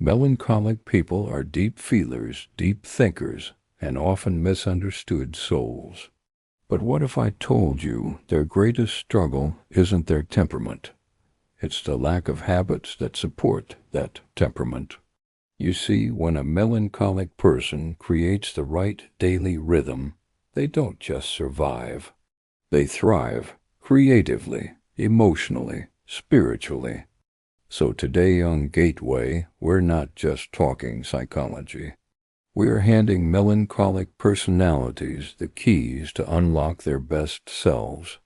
Melancholic people are deep feelers, deep thinkers, and often misunderstood souls. But what if I told you their greatest struggle isn't their temperament? It's the lack of habits that support that temperament. You see, when a melancholic person creates the right daily rhythm, they don't just survive. They thrive creatively, emotionally, spiritually. So today on Gateway, we're not just talking psychology. We're handing melancholic personalities the keys to unlock their best selves.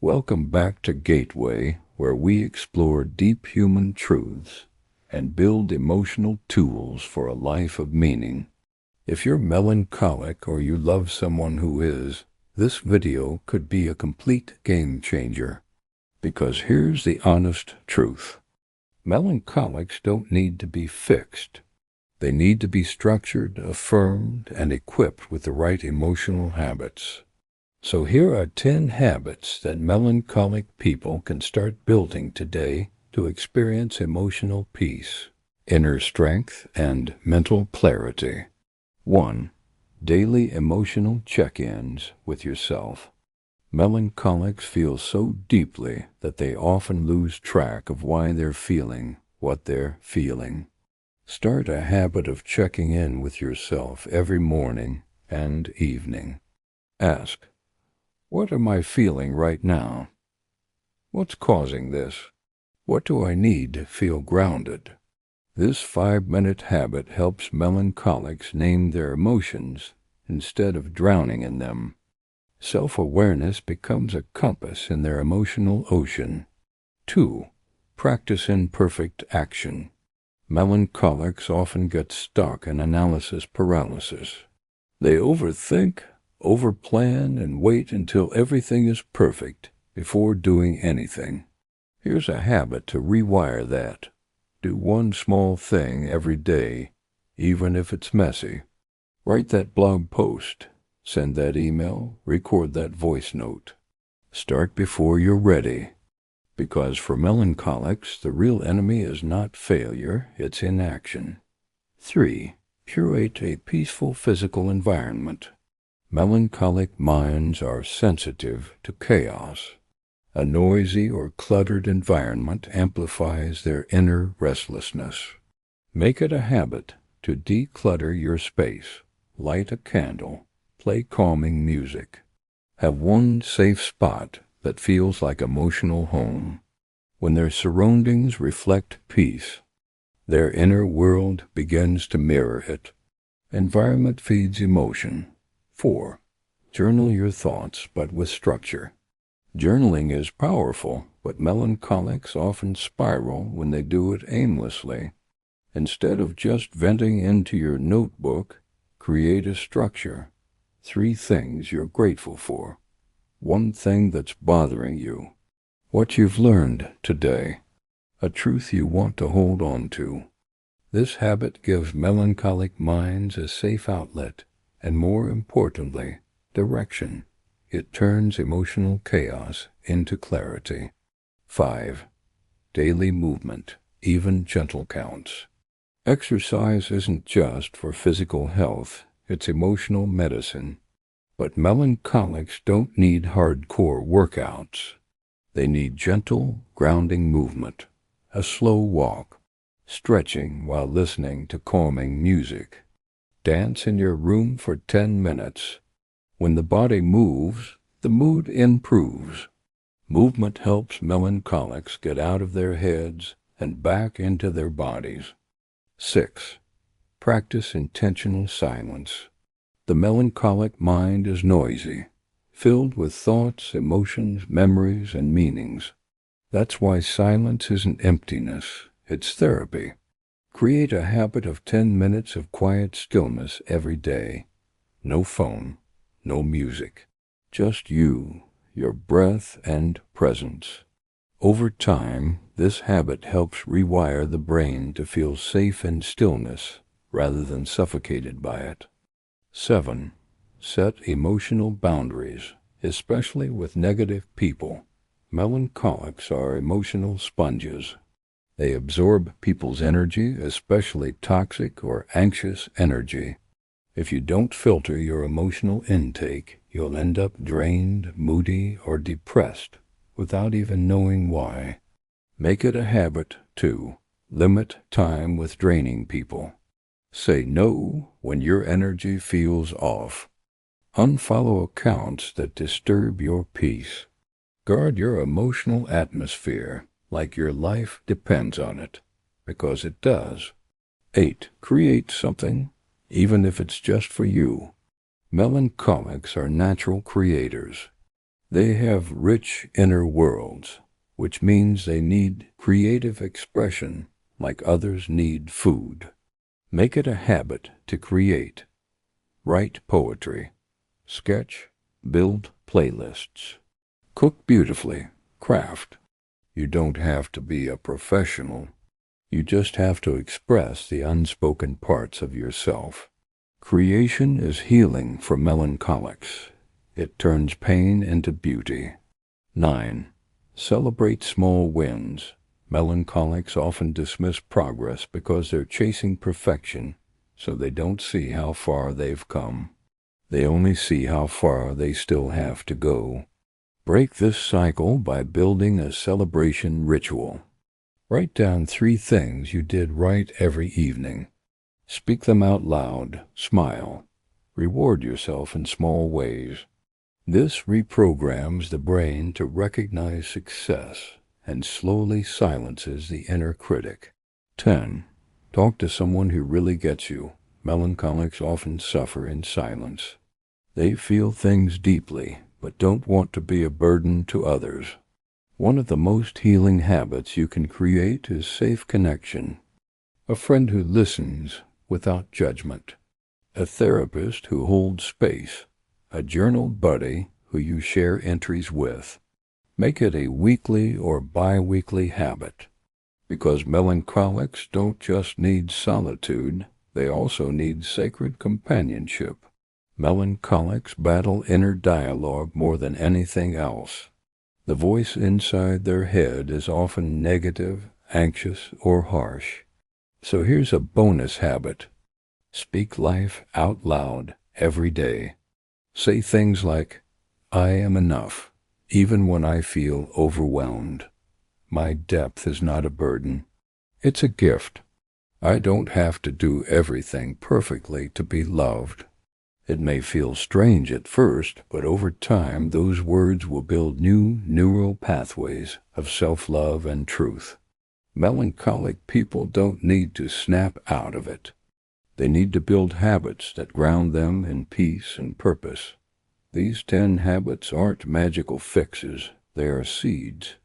Welcome back to Gateway, where we explore deep human truths and build emotional tools for a life of meaning. If you're melancholic or you love someone who is, this video could be a complete game changer. Because here's the honest truth. Melancholics don't need to be fixed. They need to be structured, affirmed, and equipped with the right emotional habits. So here are 10 habits that melancholic people can start building today to experience emotional peace, inner strength, and mental clarity. 1. Daily emotional check-ins with yourself. Melancholics feel so deeply that they often lose track of why they're feeling what they're feeling. Start a habit of checking in with yourself every morning and evening. Ask, what am I feeling right now? What's causing this? What do I need to feel grounded? This 5-minute habit helps melancholics name their emotions instead of drowning in them. Self-awareness becomes a compass in their emotional ocean. 2. Practice imperfect action. Melancholics often get stuck in analysis paralysis. They overthink, overplan, and wait until everything is perfect before doing anything. Here's a habit to rewire that. Do one small thing every day, even if it's messy. Write that blog post. Send that email, record that voice note. Start before you're ready. Because for melancholics, the real enemy is not failure, it's inaction. 3. Curate a peaceful physical environment. Melancholic minds are sensitive to chaos. A noisy or cluttered environment amplifies their inner restlessness. Make it a habit to declutter your space. Light a candle. Play calming music. Have one safe spot that feels like emotional home. When their surroundings reflect peace, their inner world begins to mirror it. Environment feeds emotion. 4. Journal your thoughts, but with structure. Journaling is powerful, but melancholics often spiral when they do it aimlessly. Instead of just venting into your notebook, create a structure. 3 things you're grateful for. 1 thing that's bothering you. What you've learned today. A truth you want to hold on to. This habit gives melancholic minds a safe outlet, and more importantly, direction. It turns emotional chaos into clarity. 5. Daily movement, even gentle counts. Exercise isn't just for physical health. It's emotional medicine. But melancholics don't need hardcore workouts. They need gentle, grounding movement, a slow walk, stretching while listening to calming music. Dance in your room for 10 minutes. When the body moves, the mood improves. Movement helps melancholics get out of their heads and back into their bodies. 6. Practice intentional silence. The melancholic mind is noisy, filled with thoughts, emotions, memories, and meanings. That's why silence isn't emptiness, it's therapy. Create a habit of 10 minutes of quiet stillness every day. No phone, no music, just you, your breath, and presence. Over time, this habit helps rewire the brain to feel safe in stillness rather than suffocated by it. 7. Set emotional boundaries, especially with negative people. Melancholics are emotional sponges. They absorb people's energy, especially toxic or anxious energy. If you don't filter your emotional intake, you'll end up drained, moody, or depressed without even knowing why. Make it a habit, too. Limit time with draining people. Say no when your energy feels off. Unfollow accounts that disturb your peace. Guard your emotional atmosphere like your life depends on it, because it does. 8. Create something, even if it's just for you. Melancholics are natural creators. They have rich inner worlds, which means they need creative expression like others need food. Make it a habit to create. Write poetry. Sketch. Build playlists. Cook beautifully. Craft. You don't have to be a professional. You just have to express the unspoken parts of yourself. Creation is healing for melancholics. It turns pain into beauty. 9. Celebrate small wins. Melancholics often dismiss progress because they're chasing perfection, so they don't see how far they've come. They only see how far they still have to go. Break this cycle by building a celebration ritual. Write down 3 things you did right every evening. Speak them out loud. Smile. Reward yourself in small ways. This reprograms the brain to recognize success and slowly silences the inner critic. 10. Talk to someone who really gets you. Melancholics often suffer in silence. They feel things deeply, but don't want to be a burden to others. One of the most healing habits you can create is safe connection. A friend who listens without judgment. A therapist who holds space. A journal buddy who you share entries with. Make it a weekly or bi-weekly habit, because melancholics don't just need solitude, they also need sacred companionship. Melancholics battle inner dialogue more than anything else. The voice inside their head is often negative, anxious, or harsh. So here's a bonus habit. Speak life out loud every day. Say things like, I am enough, even when I feel overwhelmed. My depth is not a burden. It's a gift. I don't have to do everything perfectly to be loved. It may feel strange at first, but over time those words will build new neural pathways of self-love and truth. Melancholic people don't need to snap out of it. They need to build habits that ground them in peace and purpose. These 10 habits aren't magical fixes, they are seeds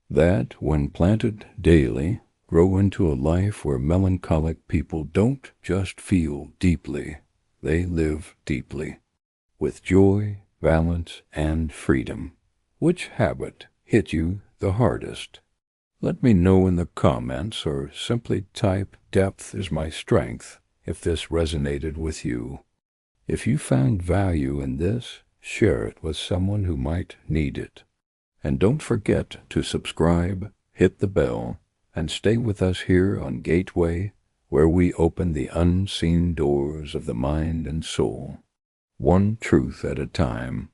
that, when planted daily, grow into a life where melancholic people don't just feel deeply, they live deeply, with joy, balance, and freedom. Which habit hit you the hardest? Let me know in the comments, or simply type "Depth is my strength" if this resonated with you. If you found value in this, share it with someone who might need it. And don't forget to subscribe, hit the bell, and stay with us here on Gateway, where we open the unseen doors of the mind and soul, one truth at a time.